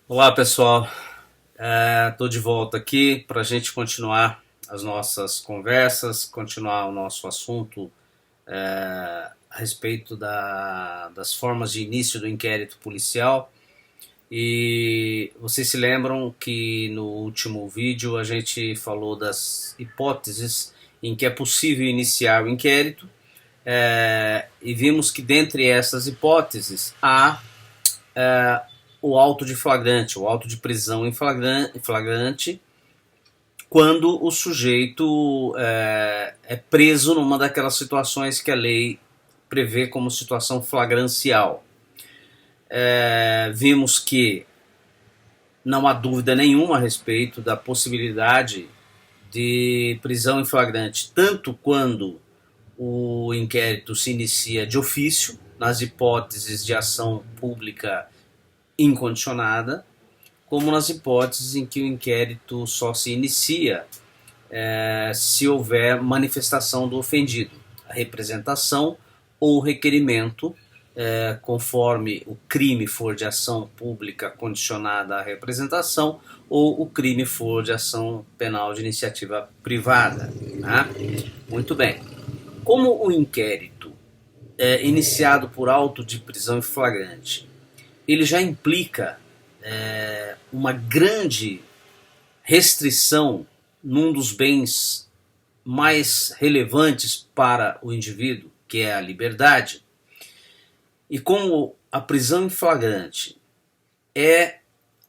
Olá pessoal, estou de volta aqui para a gente continuar as nossas conversas, continuar o nosso assunto a respeito das formas de início do inquérito policial. E vocês se lembram que no último vídeo a gente falou das hipóteses em que é possível iniciar o inquérito, e vimos que dentre essas hipóteses há o auto de flagrante, o auto de prisão em flagrante, quando o sujeito é preso numa daquelas situações que a lei prevê como situação flagrancial. Vimos que não há dúvida nenhuma a respeito da possibilidade de prisão em flagrante, tanto quando o inquérito se inicia de ofício, nas hipóteses de ação pública incondicionada, como nas hipóteses em que o inquérito só se inicia se houver manifestação do ofendido, a representação ou requerimento, conforme o crime for de ação pública condicionada à representação ou o crime for de ação penal de iniciativa privada. Né? Muito bem. Como o inquérito é iniciado por auto de prisão em flagrante, ele já implica uma grande restrição num dos bens mais relevantes para o indivíduo, que é a liberdade. E como a prisão em flagrante é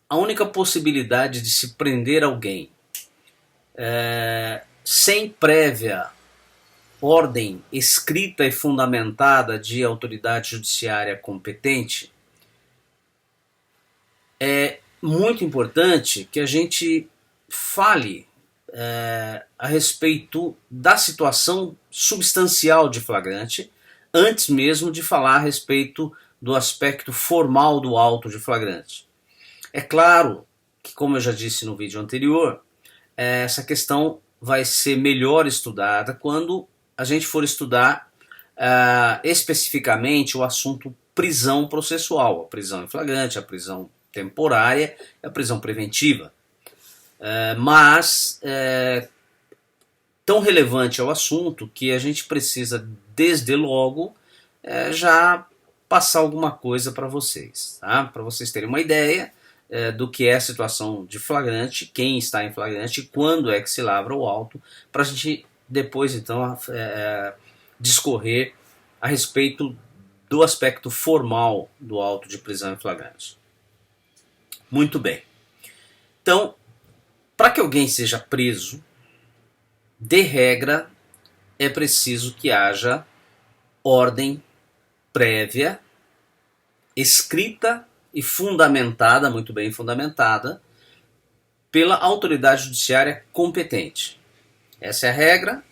a única possibilidade de se prender alguém sem prévia ordem escrita e fundamentada de autoridade judiciária competente, é muito importante que a gente fale a respeito da situação substancial de flagrante, antes mesmo de falar a respeito do aspecto formal do auto de flagrante. É claro que, como eu já disse no vídeo anterior, essa questão vai ser melhor estudada quando a gente for estudar especificamente o assunto prisão processual, a prisão em flagrante, a prisão temporária e a prisão preventiva. Mas tão relevante é o assunto que a gente precisa, desde logo, já passar alguma coisa para vocês, tá? Para vocês terem uma ideia do que é a situação de flagrante, quem está em flagrante, quando é que se lavra o auto, para a gente depois então discorrer a respeito do aspecto formal do auto de prisão em flagrante. Muito bem. Então, para que alguém seja preso, de regra, é preciso que haja ordem prévia, escrita e fundamentada, muito bem fundamentada, pela autoridade judiciária competente. Essa é a regra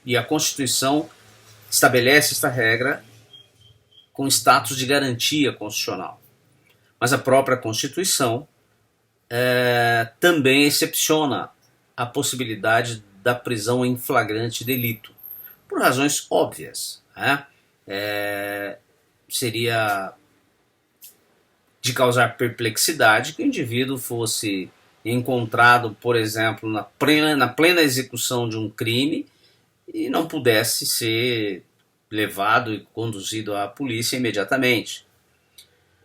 e a Constituição estabelece esta regra com status de garantia constitucional. Mas a própria Constituição também excepciona a possibilidade da prisão em flagrante delito, por razões óbvias. Né? Seria de causar perplexidade que o indivíduo fosse encontrado, por exemplo, na plena execução de um crime e não pudesse ser levado e conduzido à polícia imediatamente.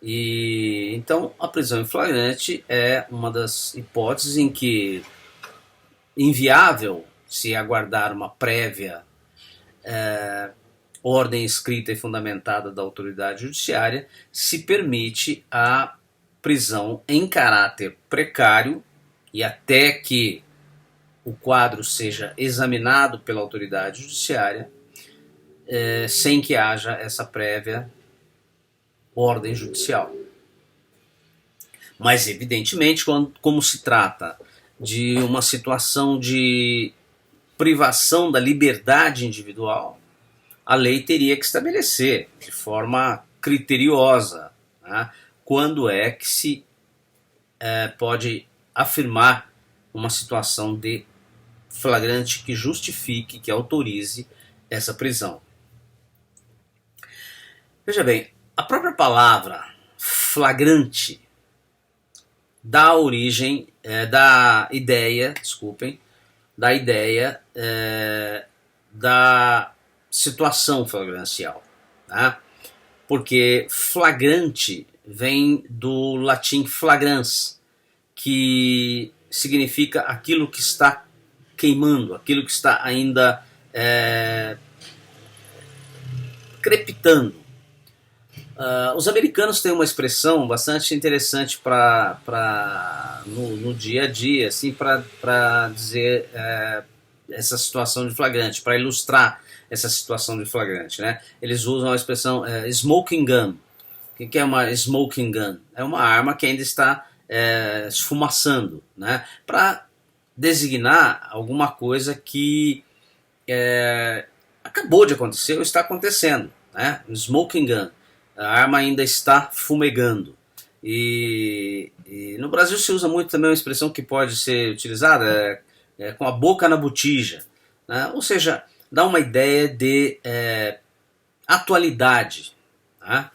E então a prisão em flagrante é uma das hipóteses em que, inviável se aguardar uma prévia ordem escrita e fundamentada da autoridade judiciária, se permite a prisão em caráter precário e até que o quadro seja examinado pela autoridade judiciária, sem que haja essa prévia ordem judicial. Mas, evidentemente, como se trata de uma situação de privação da liberdade individual, a lei teria que estabelecer de forma criteriosa, né, quando é que se pode afirmar uma situação de flagrante que justifique, que autorize essa prisão. Veja bem, a própria palavra flagrante da origem, da ideia, desculpem, da ideia da situação flagrancial, tá? Porque flagrante vem do latim flagrans, que significa aquilo que está queimando, aquilo que está ainda crepitando. Os americanos têm uma expressão bastante interessante no dia a dia, assim, para dizer essa situação de flagrante, para ilustrar essa situação de flagrante, né? Eles usam a expressão smoking gun. O que é uma smoking gun? É uma arma que ainda está esfumaçando, né? Para designar alguma coisa que acabou de acontecer ou está acontecendo, né? Smoking gun. A arma ainda está fumegando. E no Brasil se usa muito também uma expressão que pode ser utilizada com a boca na botija, né? Ou seja, dá uma ideia de atualidade, né?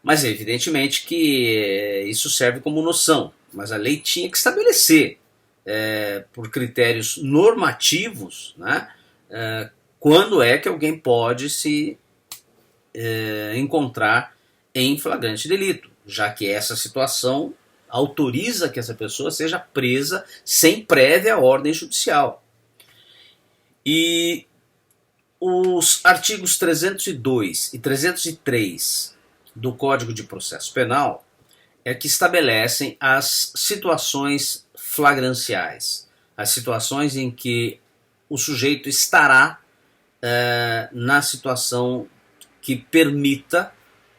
Mas evidentemente que isso serve como noção, mas a lei tinha que estabelecer por critérios normativos, né, quando é que alguém pode se encontrar em flagrante delito, já que essa situação autoriza que essa pessoa seja presa sem prévia ordem judicial. E os artigos 302 e 303 do Código de Processo Penal que estabelecem as situações flagranciais, as situações em que o sujeito estará na situação que permita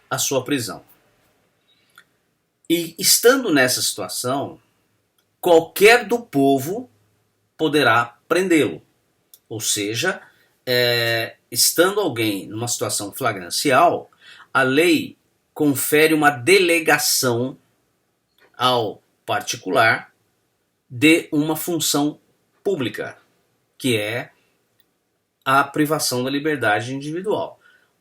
a sua prisão. E estando nessa situação, qualquer do povo poderá prendê-lo. Ou seja, estando alguém numa situação flagrancial, a lei confere uma delegação ao particular de uma função pública, que é a privação da liberdade individual.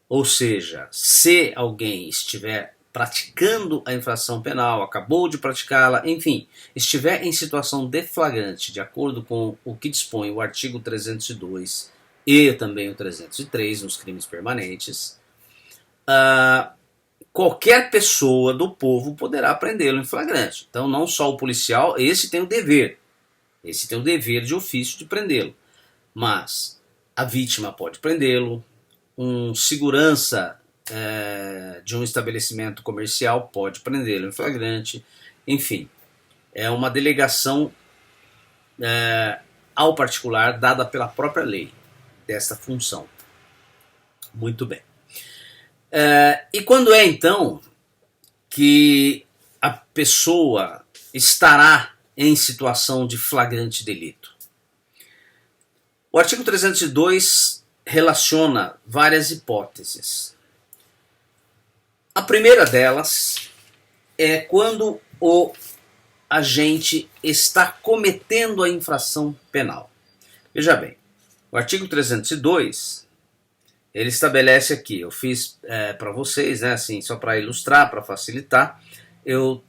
Ou seja, se alguém estiver praticando a infração penal, acabou de praticá-la, enfim, estiver em situação de flagrante, de acordo com o que dispõe o artigo 302 e também o 303 nos crimes permanentes, qualquer pessoa do povo poderá prendê-lo em flagrante. Então não só o policial, esse tem o dever de ofício de prendê-lo, mas a vítima pode prendê-lo, um segurança de um estabelecimento comercial pode prendê-lo em flagrante, enfim, é uma delegação ao particular dada pela própria lei desta função. Muito bem. E quando é então que a pessoa estará em situação de flagrante delito? O artigo 302 relaciona várias hipóteses. A primeira delas é quando o agente está cometendo a infração penal. Veja bem, o artigo 302, ele estabelece aqui, eu fiz para vocês, né, assim, só para ilustrar, para facilitar, eu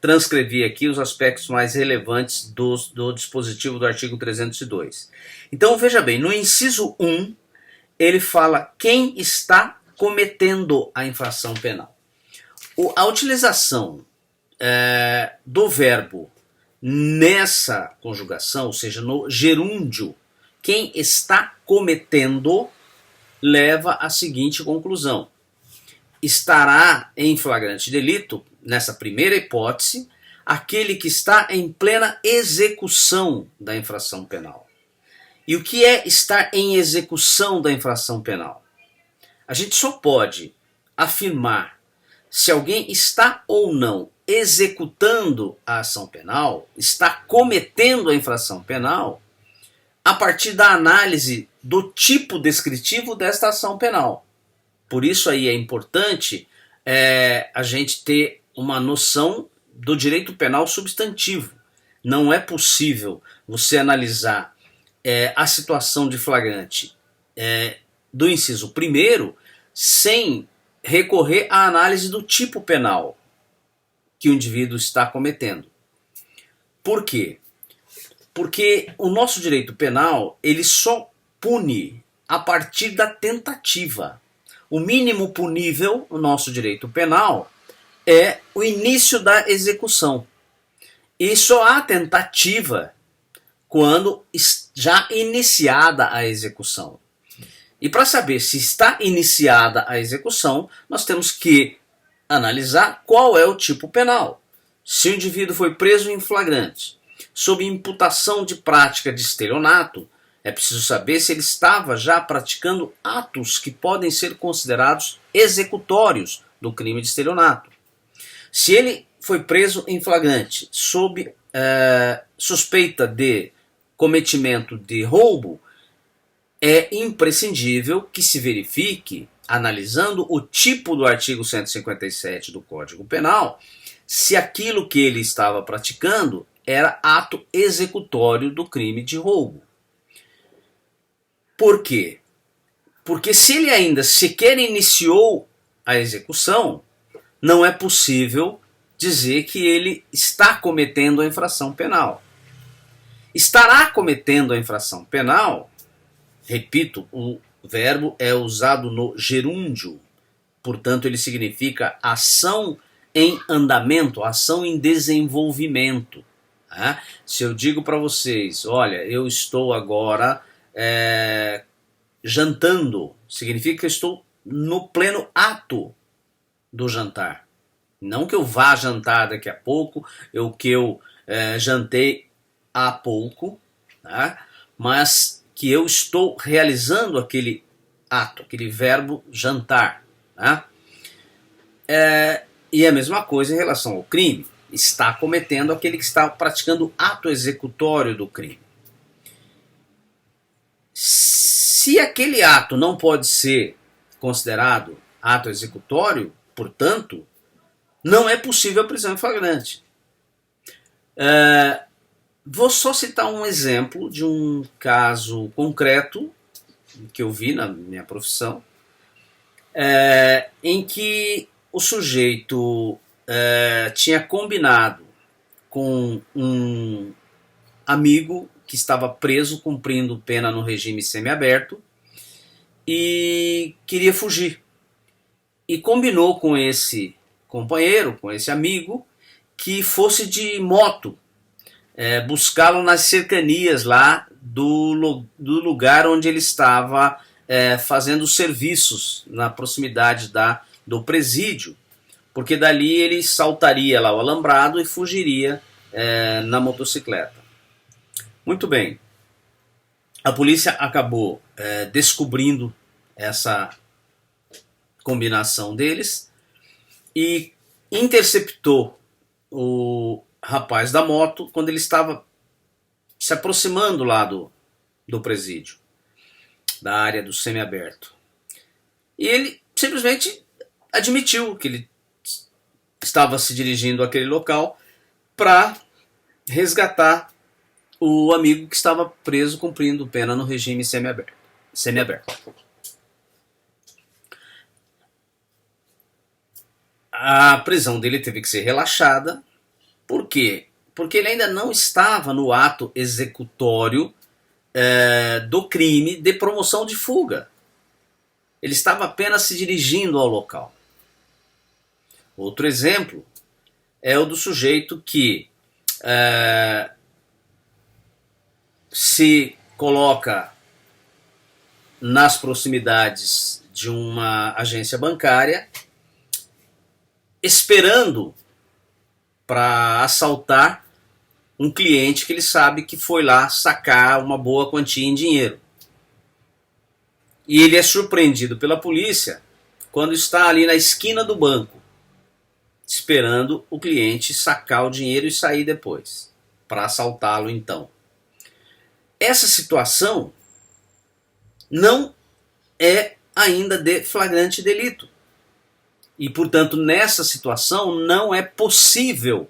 transcrevi aqui os aspectos mais relevantes do dispositivo do artigo 302. Então, veja bem, no inciso 1, ele fala quem está cometendo a infração penal. A utilização do verbo nessa conjugação, ou seja, no gerúndio, quem está cometendo, leva à seguinte conclusão: estará em flagrante delito, nessa primeira hipótese, aquele que está em plena execução da infração penal. E o que é estar em execução da infração penal? A gente só pode afirmar se alguém está ou não executando a ação penal, está cometendo a infração penal, a partir da análise do tipo descritivo desta ação penal. Por isso aí é importante a gente ter uma noção do direito penal substantivo. Não é possível você analisar a situação de flagrante do inciso 1º sem recorrer à análise do tipo penal. que o indivíduo está cometendo. Por quê? Porque o nosso direito penal, ele só pune a partir da tentativa. O mínimo punível no nosso direito penal é o início da execução. E só há tentativa quando já iniciada a execução. E para saber se está iniciada a execução, nós temos que analisar qual é o tipo penal. Se o indivíduo foi preso em flagrante, sob imputação de prática de estelionato, é preciso saber se ele estava já praticando atos que podem ser considerados executórios do crime de estelionato. Se ele foi preso em flagrante sob suspeita de cometimento de roubo, é imprescindível que se verifique, analisando o tipo do artigo 157 do Código Penal, se aquilo que ele estava praticando era ato executório do crime de roubo. Por quê? Porque se ele ainda sequer iniciou a execução, não é possível dizer que ele está cometendo a infração penal. Estará cometendo a infração penal, repito, o verbo é usado no gerúndio, portanto ele significa ação em andamento, ação em desenvolvimento. Se eu digo para vocês, olha, eu estou agora jantando, significa que eu estou no pleno ato do jantar. Não que eu vá jantar daqui a pouco, que eu jantei há pouco, tá? Mas que eu estou realizando aquele ato, aquele verbo jantar. Tá? E a mesma coisa em relação ao crime. Está cometendo aquele que está praticando o ato executório do crime. Se aquele ato não pode ser considerado ato executório, portanto, não é possível a prisão em flagrante. Vou só citar um exemplo de um caso concreto que eu vi na minha profissão, em que o sujeito tinha combinado com um amigo que estava preso cumprindo pena no regime semiaberto e queria fugir. E combinou com esse companheiro, com esse amigo, que fosse de moto buscá-lo nas cercanias lá do lugar onde ele estava fazendo serviços na proximidade do presídio, porque dali ele saltaria lá o alambrado e fugiria na motocicleta. Muito bem, a polícia acabou descobrindo essa combinação deles e interceptou o rapaz da moto quando ele estava se aproximando lá do presídio, da área do semiaberto. E ele simplesmente admitiu que ele estava se dirigindo àquele local para resgatar o amigo que estava preso cumprindo pena no regime semiaberto. A prisão dele teve que ser relaxada. Por quê? Porque ele ainda não estava no ato executório do crime de promoção de fuga. Ele estava apenas se dirigindo ao local. Outro exemplo é o do sujeito que se coloca nas proximidades de uma agência bancária esperando para assaltar um cliente que ele sabe que foi lá sacar uma boa quantia em dinheiro. E ele é surpreendido pela polícia quando está ali na esquina do banco, esperando o cliente sacar o dinheiro e sair depois, para assaltá-lo então. Essa situação não é ainda de flagrante delito. E, portanto, nessa situação não é possível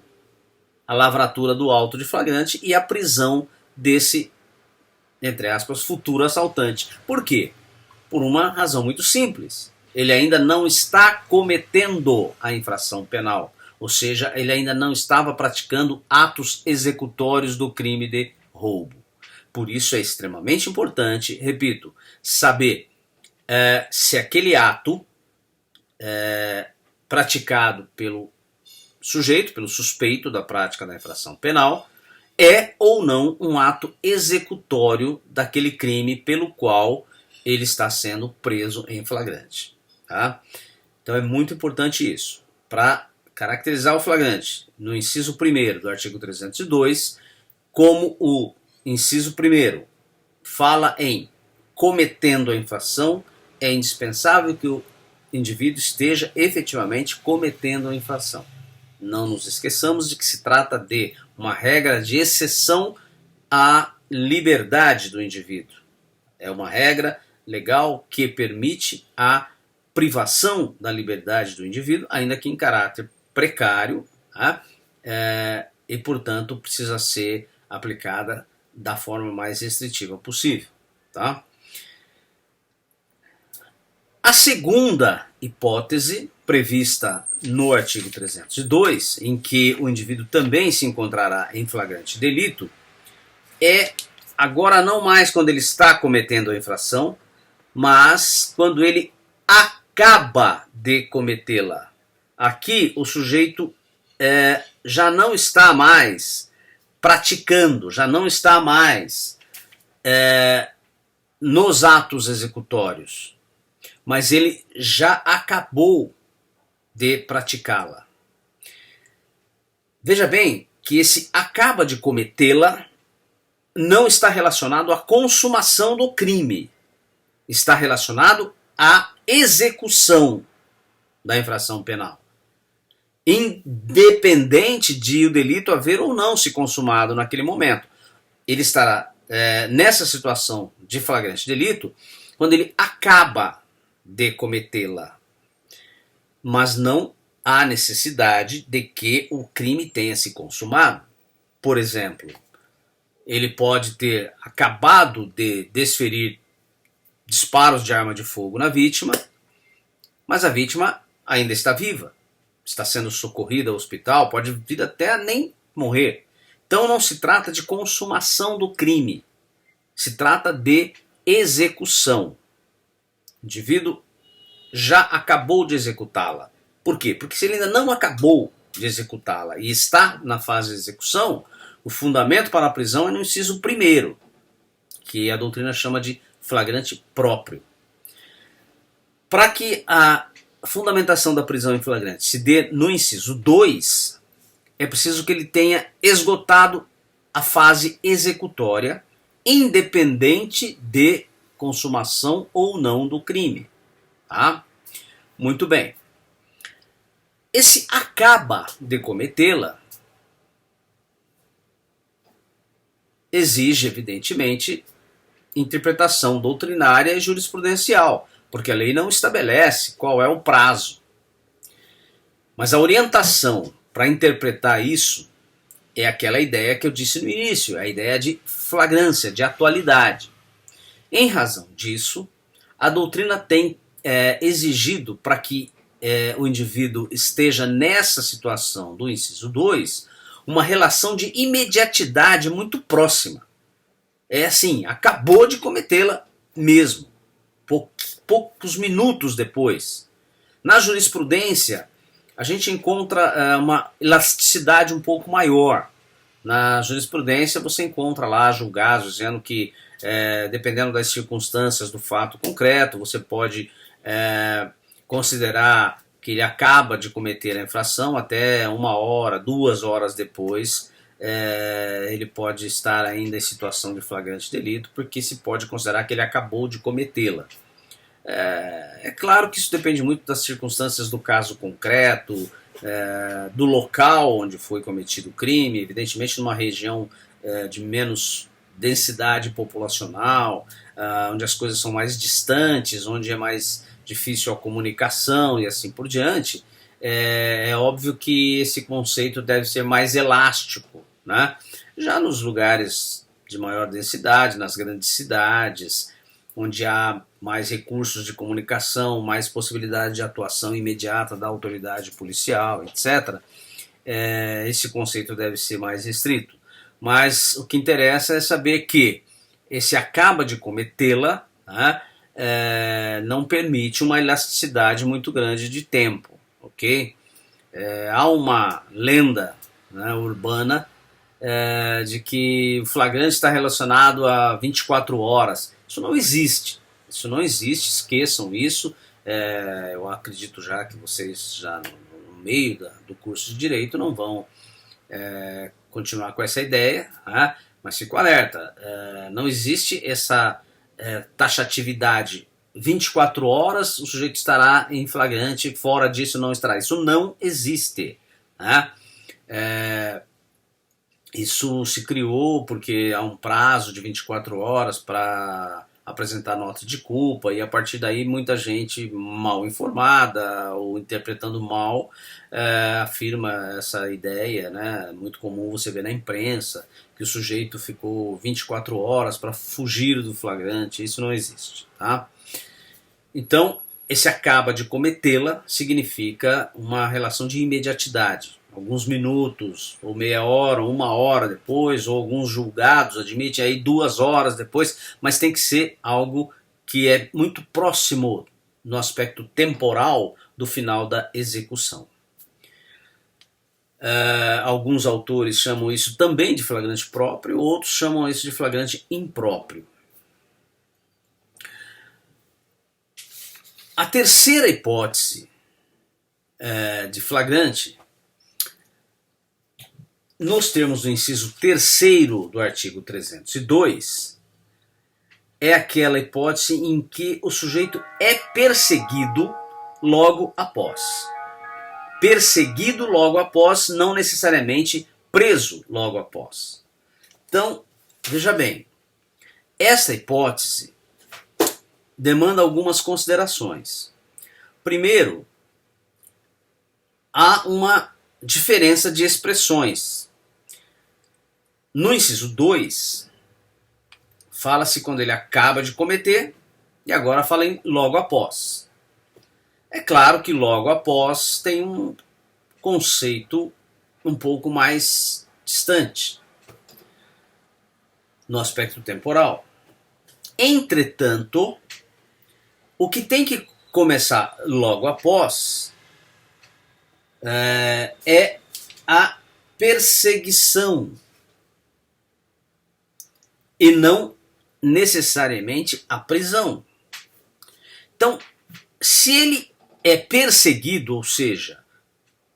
a lavratura do auto de flagrante e a prisão desse, entre aspas, futuro assaltante. Por quê? Por uma razão muito simples. Ele ainda não está cometendo a infração penal. ou seja, ele ainda não estava praticando atos executórios do crime de roubo. Por isso é extremamente importante, repito, saber se aquele ato praticado pelo sujeito, pelo suspeito da prática da infração penal, é ou não um ato executório daquele crime pelo qual ele está sendo preso em flagrante. Tá? Então é muito importante isso. Para caracterizar o flagrante, no inciso 1º do artigo 302, como o inciso 1º fala em cometendo a infração, é indispensável que o indivíduo esteja efetivamente cometendo a infração. Não nos esqueçamos de que se trata de uma regra de exceção à liberdade do indivíduo. É uma regra legal que permite a privação da liberdade do indivíduo, ainda que em caráter precário, tá? E, portanto, precisa ser aplicada da forma mais restritiva possível. Tá? A segunda hipótese, prevista no artigo 302, em que o indivíduo também se encontrará em flagrante delito, é agora não mais quando ele está cometendo a infração, mas quando ele acaba de cometê-la. Aqui o sujeito já não está mais praticando, já não está mais nos atos executórios, mas ele já acabou de praticá-la. Veja bem que esse acaba de cometê-la não está relacionado à consumação do crime, está relacionado à execução da infração penal, independente de o delito haver ou não se consumado naquele momento. Ele estará nessa situação de flagrante delito quando ele acaba de cometê-la, mas não há necessidade de que o crime tenha se consumado. Por exemplo, ele pode ter acabado de desferir disparos de arma de fogo na vítima, mas a vítima ainda está viva, está sendo socorrida ao hospital, pode vir até a nem morrer. Então não se trata de consumação do crime, se trata de execução. O indivíduo já acabou de executá-la. Por quê? Porque se ele ainda não acabou de executá-la e está na fase de execução, o fundamento para a prisão é no inciso 1º, que a doutrina chama de flagrante próprio. Para que a fundamentação da prisão em flagrante se dê no inciso 2, é preciso que ele tenha esgotado a fase executória, independente de consumação ou não do crime. Tá? Muito bem. Esse acaba de cometê-la exige, evidentemente, interpretação doutrinária e jurisprudencial, porque a lei não estabelece qual é o prazo. Mas a orientação para interpretar isso é aquela ideia que eu disse no início, a ideia de flagrância, de atualidade. Em razão disso, a doutrina tem exigido para que o indivíduo esteja nessa situação do inciso 2, uma relação de imediatidade muito próxima. É assim, acabou de cometê-la mesmo, poucos minutos depois. Na jurisprudência, a gente encontra uma elasticidade um pouco maior. Na jurisprudência você encontra lá julgados dizendo que, dependendo das circunstâncias do fato concreto, você pode considerar que ele acaba de cometer a infração até 1 hora, 2 horas depois, ele pode estar ainda em situação de flagrante delito, porque se pode considerar que ele acabou de cometê-la. É claro que isso depende muito das circunstâncias do caso concreto, do local onde foi cometido o crime, evidentemente numa região de menos densidade populacional, onde as coisas são mais distantes, onde é mais difícil a comunicação e assim por diante, é óbvio que esse conceito deve ser mais elástico, né? Já nos lugares de maior densidade, nas grandes cidades, onde há mais recursos de comunicação, mais possibilidade de atuação imediata da autoridade policial, etc., esse conceito deve ser mais restrito. Mas o que interessa é saber que esse acaba de cometê-la, né, não permite uma elasticidade muito grande de tempo, ok? Há uma lenda, né, urbana de que o flagrante está relacionado a 24 horas. Isso não existe. Isso não existe, esqueçam isso. Eu acredito já que vocês já no meio do curso de Direito não vão continuar com essa ideia, né? Mas fico alerta, não existe essa taxatividade 24 horas o sujeito estará em flagrante, fora disso não estará. Isso não existe, né? Isso se criou porque há um prazo de 24 horas para apresentar nota de culpa, e a partir daí muita gente mal informada ou interpretando mal afirma essa ideia, né? Muito comum você ver na imprensa que o sujeito ficou 24 horas para fugir do flagrante. Isso não existe, tá? Então, esse acaba de cometê-la significa uma relação de imediatidade. Alguns minutos, ou meia hora, ou uma hora depois, ou alguns julgados admitem aí 2 horas depois, mas tem que ser algo que é muito próximo no aspecto temporal do final da execução. Alguns autores chamam isso também de flagrante próprio, outros chamam isso de flagrante impróprio. A terceira hipótese de flagrante, nos termos do inciso 3º do artigo 302, é aquela hipótese em que o sujeito é perseguido logo após. Perseguido logo após, não necessariamente preso logo após. Então, veja bem, essa hipótese demanda algumas considerações. Primeiro, há uma diferença de expressões. No inciso 2, fala-se quando ele acaba de cometer, e agora fala em logo após. É claro que logo após tem um conceito um pouco mais distante no aspecto temporal. Entretanto, o que tem que começar logo após é a perseguição e não necessariamente a prisão. Então, se ele é perseguido, ou seja,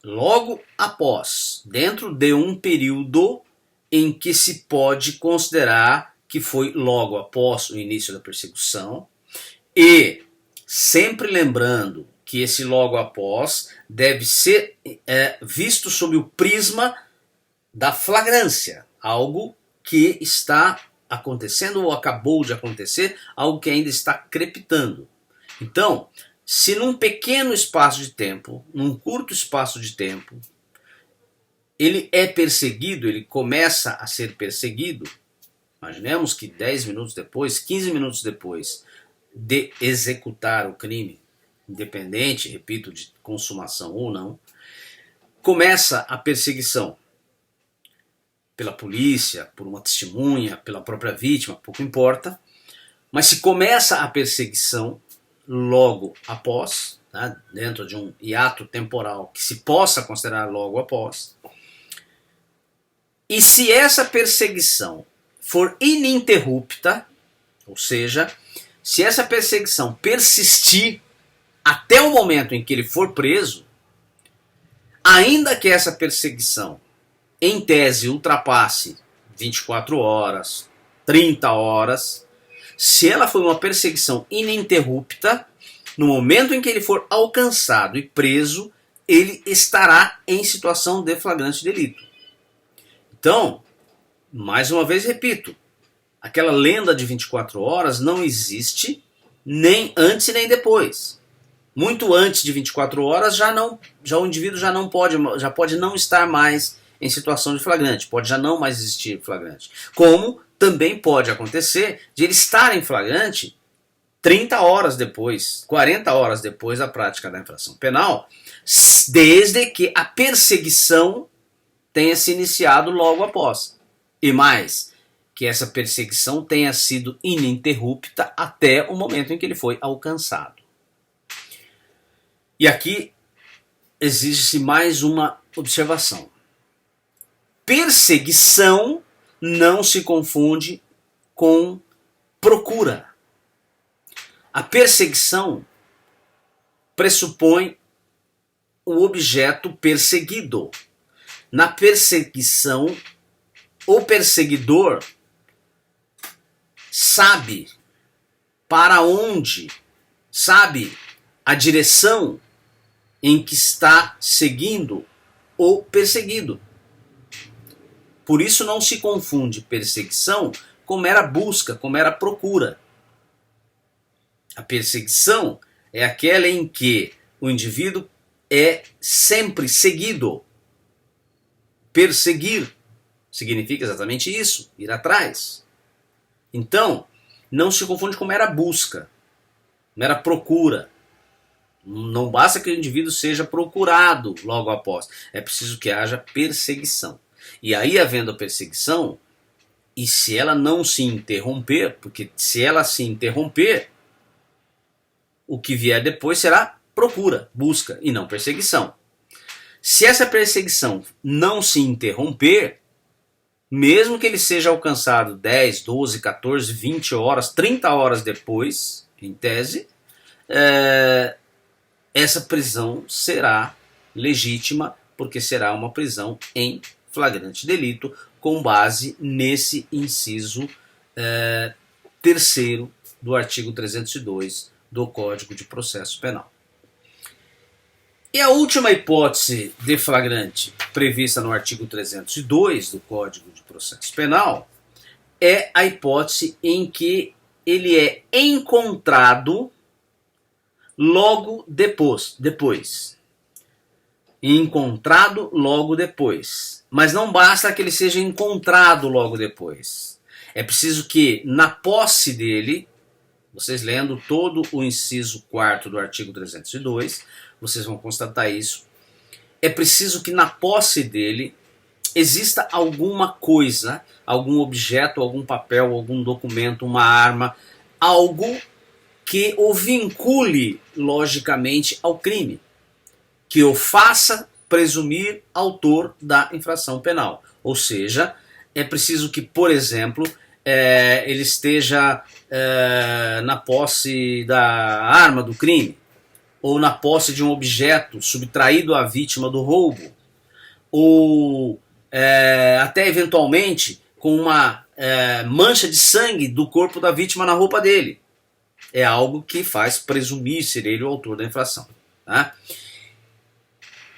logo após, dentro de um período em que se pode considerar que foi logo após o início da perseguição, e sempre lembrando que esse logo após deve ser visto sob o prisma da flagrância, algo que está acontecendo ou acabou de acontecer, algo que ainda está crepitando. Então, se num pequeno espaço de tempo, num curto espaço de tempo, ele é perseguido, ele começa a ser perseguido, imaginemos que 10 minutos depois, 15 minutos depois de executar o crime, independente, repito, de consumação ou não, começa a perseguição pela polícia, por uma testemunha, pela própria vítima, pouco importa, mas se começa a perseguição logo após, tá, dentro de um hiato temporal que se possa considerar logo após, e se essa perseguição for ininterrupta, ou seja, se essa perseguição persistir até o momento em que ele for preso, ainda que essa perseguição, em tese, ultrapasse 24 horas, 30 horas, se ela for uma perseguição ininterrupta, no momento em que ele for alcançado e preso, ele estará em situação de flagrante delito. Então, mais uma vez repito, aquela lenda de 24 horas não existe nem antes e nem depois. Muito antes de 24 horas já o indivíduo já pode não estar mais em situação de flagrante, pode já não mais existir flagrante. Como também pode acontecer de ele estar em flagrante 30 horas depois, 40 horas depois da prática da infração penal, desde que a perseguição tenha se iniciado logo após. E mais, que essa perseguição tenha sido ininterrupta até o momento em que ele foi alcançado. E aqui exige-se mais uma observação. Perseguição não se confunde com procura. A perseguição pressupõe o objeto perseguido. Na perseguição, o perseguidor sabe para onde, sabe a direção em que está seguindo o perseguido. Por isso não se confunde perseguição com mera busca, com mera procura. A perseguição é aquela em que o indivíduo é sempre seguido. Perseguir significa exatamente isso, ir atrás. Então, não se confunde com mera busca, mera procura. Não basta que o indivíduo seja procurado logo após. É preciso que haja perseguição. E aí, havendo a perseguição, e se ela não se interromper, porque se ela se interromper, o que vier depois será procura, busca e não perseguição. Se essa perseguição não se interromper, mesmo que ele seja alcançado 10, 12, 14, 20 horas, 30 horas depois, em tese, essa prisão será legítima, porque será uma prisão em flagrante delito, com base nesse inciso terceiro do artigo 302 do Código de Processo Penal. E a última hipótese de flagrante prevista no artigo 302 do Código de Processo Penal é a hipótese em que ele é encontrado logo depois. Encontrado logo depois. Mas não basta que ele seja encontrado logo depois. É preciso que, na posse dele, vocês lendo todo o inciso 4º do artigo 302, vocês vão constatar isso. É preciso que na posse dele exista alguma coisa, algum objeto, algum papel, algum documento, uma arma, algo que o vincule logicamente ao crime, que o faça presumir autor da infração penal. Ou seja, é preciso que, por exemplo, ele esteja na posse da arma do crime, ou na posse de um objeto subtraído à vítima do roubo, ou até eventualmente com uma mancha de sangue do corpo da vítima na roupa dele. É algo que faz presumir ser ele o autor da infração. Tá?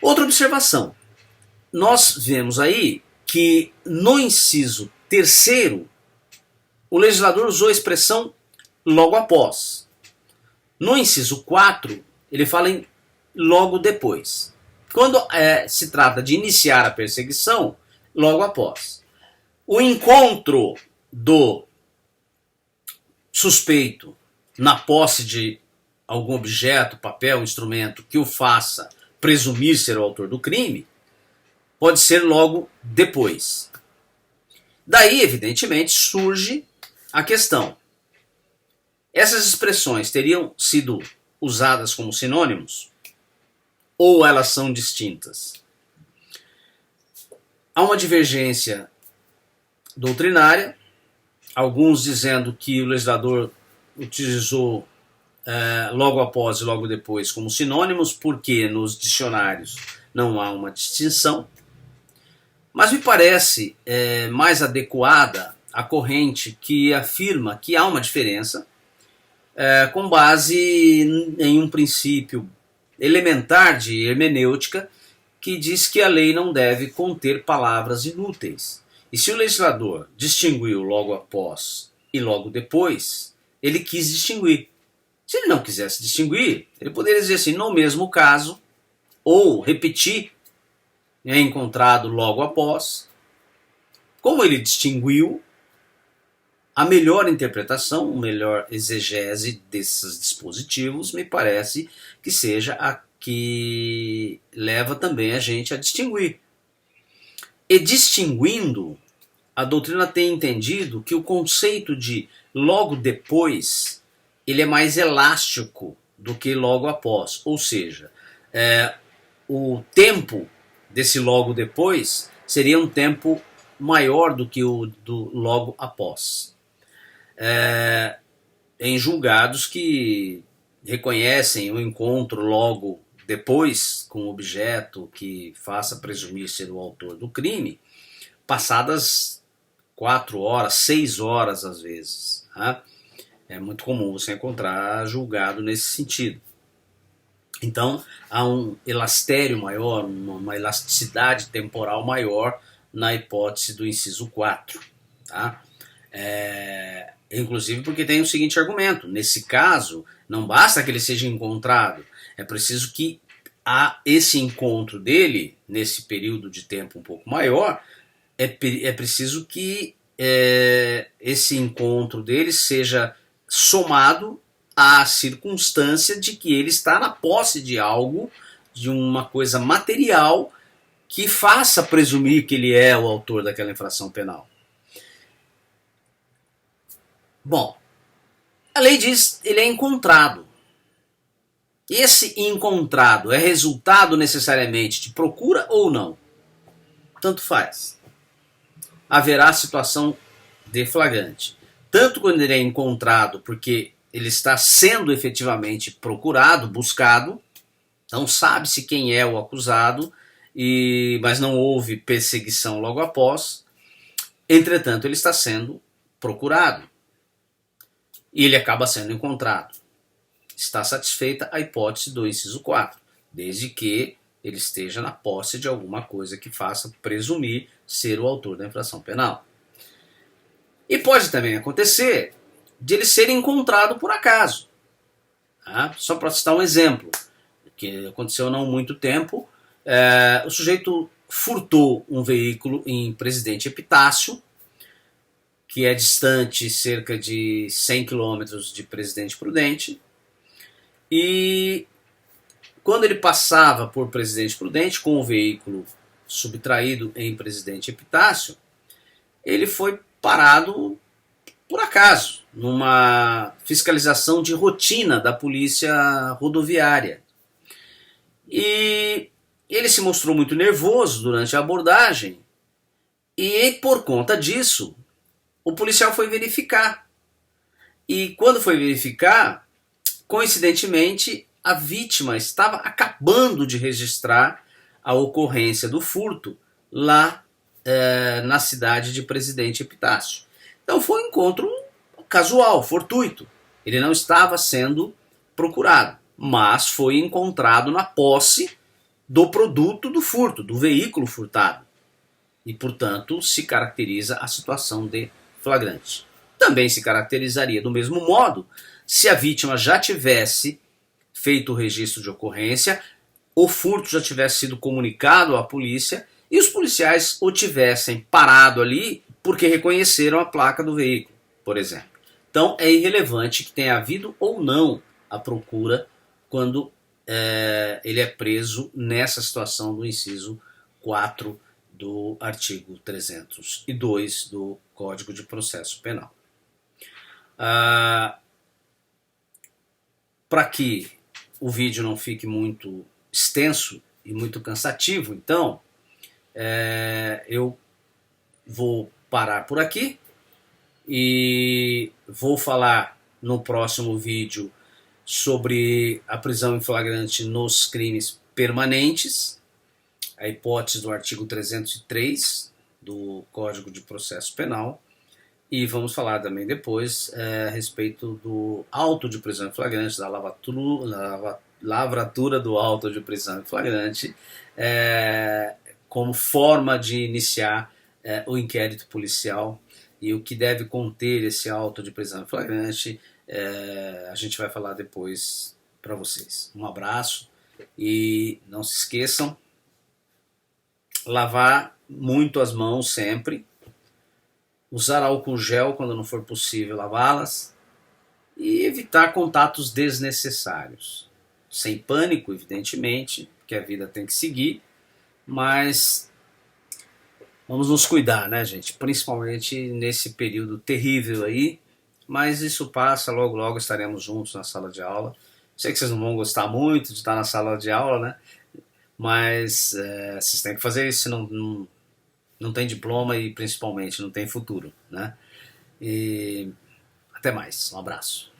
Outra observação. Nós vemos aí que no inciso 3º, o legislador usou a expressão logo após. No inciso 4, ele fala em logo depois. Quando se trata de iniciar a perseguição, logo após. O encontro do suspeito na posse de algum objeto, papel, instrumento que o faça presumir ser o autor do crime, pode ser logo depois. Daí, evidentemente, surge a questão. Essas expressões teriam sido usadas como sinônimos? Ou elas são distintas? Há uma divergência doutrinária, alguns dizendo que o legislador utilizou logo após e logo depois como sinônimos, porque nos dicionários não há uma distinção. Mas me parece mais adequada a corrente que afirma que há uma diferença, com base em um princípio elementar de hermenêutica que diz que a lei não deve conter palavras inúteis. E se o legislador distinguiu logo após e logo depois, ele quis distinguir. Se ele não quisesse distinguir, ele poderia dizer assim, no mesmo caso, ou repetir, é encontrado logo após. Como ele distinguiu, a melhor interpretação, a melhor exegese desses dispositivos, me parece que seja a que leva também a gente a distinguir. E distinguindo, a doutrina tem entendido que o conceito de logo depois ele é mais elástico do que logo após. Ou seja, o tempo desse logo depois seria um tempo maior do que o do logo após. Em julgados que reconhecem o encontro logo depois com o objeto que faça presumir ser o autor do crime, passadas 4 horas, 6 horas às vezes. Tá? É muito comum você encontrar julgado nesse sentido. Então há um elastério maior, uma elasticidade temporal maior na hipótese do inciso 4. Tá? Inclusive porque tem o seguinte argumento: nesse caso, não basta que ele seja encontrado, é preciso que esse encontro dele, nesse período de tempo um pouco maior, é preciso que esse encontro dele seja somado à circunstância de que ele está na posse de algo, de uma coisa material que faça presumir que ele é o autor daquela infração penal. Bom, a lei diz ele é encontrado. Esse encontrado é resultado necessariamente de procura ou não? Tanto faz. Haverá situação de flagrante. Tanto quando ele é encontrado porque ele está sendo efetivamente procurado, buscado, não sabe-se quem é o acusado, mas não houve perseguição logo após, entretanto ele está sendo procurado e ele acaba sendo encontrado. Está satisfeita a hipótese do inciso 4, desde que ele esteja na posse de alguma coisa que faça presumir ser o autor da infração penal. E pode também acontecer de ele ser encontrado por acaso. Tá? Só para citar um exemplo, que aconteceu há não muito tempo, o sujeito furtou um veículo em Presidente Epitácio, que é distante cerca de 100 quilômetros de Presidente Prudente, e quando ele passava por Presidente Prudente com o veículo subtraído em Presidente Epitácio, ele foi parado por acaso numa fiscalização de rotina da polícia rodoviária. E ele se mostrou muito nervoso durante a abordagem e por conta disso o policial foi verificar. E quando foi verificar, coincidentemente, a vítima estava acabando de registrar a ocorrência do furto lá na cidade de Presidente Epitácio. Então foi um encontro casual, fortuito. Ele não estava sendo procurado, mas foi encontrado na posse do produto do furto, do veículo furtado. E, portanto, se caracteriza a situação de flagrante. Também se caracterizaria do mesmo modo se a vítima já tivesse feito o registro de ocorrência, o furto já tivesse sido comunicado à polícia e os policiais o tivessem parado ali porque reconheceram a placa do veículo, por exemplo. Então é irrelevante que tenha havido ou não a procura quando ele é preso nessa situação do inciso 4 do artigo 302 do Código de Processo Penal. Para que o vídeo não fique muito extenso e muito cansativo, então, eu vou parar por aqui e vou falar no próximo vídeo sobre a prisão em flagrante nos crimes permanentes, a hipótese do artigo 303 do Código de Processo Penal, e vamos falar também depois a respeito do auto de prisão em flagrante, da lavratura do auto de prisão em flagrante, como forma de iniciar o inquérito policial e o que deve conter esse auto de prisão em flagrante. A gente vai falar depois para vocês. Um abraço e não se esqueçam, lavar muito as mãos sempre, usar álcool gel quando não for possível lavá-las e evitar contatos desnecessários. Sem pânico, evidentemente, porque a vida tem que seguir, mas Vamos nos cuidar, né, gente? Principalmente nesse período terrível aí. Mas isso passa, logo logo estaremos juntos na sala de aula. Sei que vocês não vão gostar muito de estar na sala de aula, né? Mas vocês têm que fazer isso, senão não tem diploma e principalmente não tem futuro, né? E até mais, um abraço.